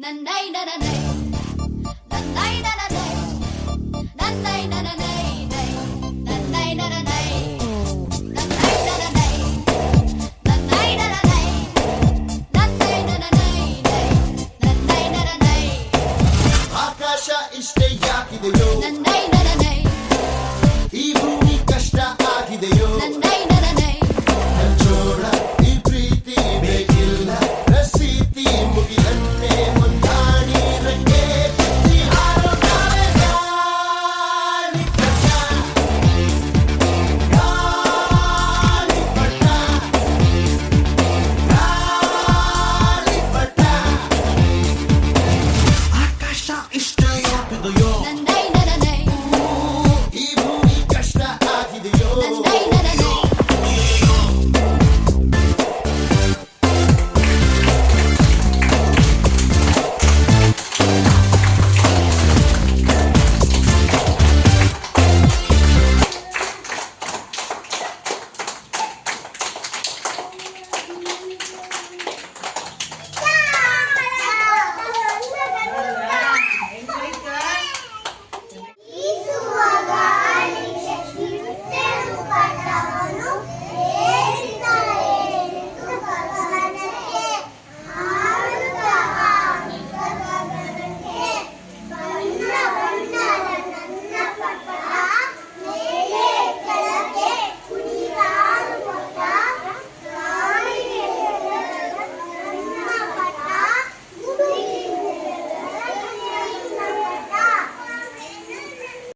Nanay nanay, nanay nanay, nanay nanay, nanay nanay, nanay nanay, nanay nanay, nanay nanay, nanay nanay, ಆಕಾಶ ಇಷ್ಟೇ ಯಾಕಿದೆಯೋ nanay nanay, ಈ ಭೂಮಿ ಕಷ್ಟ ಆಗಿದೆಯೋ nanay nanay, ಜೋಳ ಈ ಪ್ರೀತಿ ಬೇಕಿಲ್ಲ ರಸೀತಿ ಮುಗಿಲನ್ನೇ ಮುಂದೆ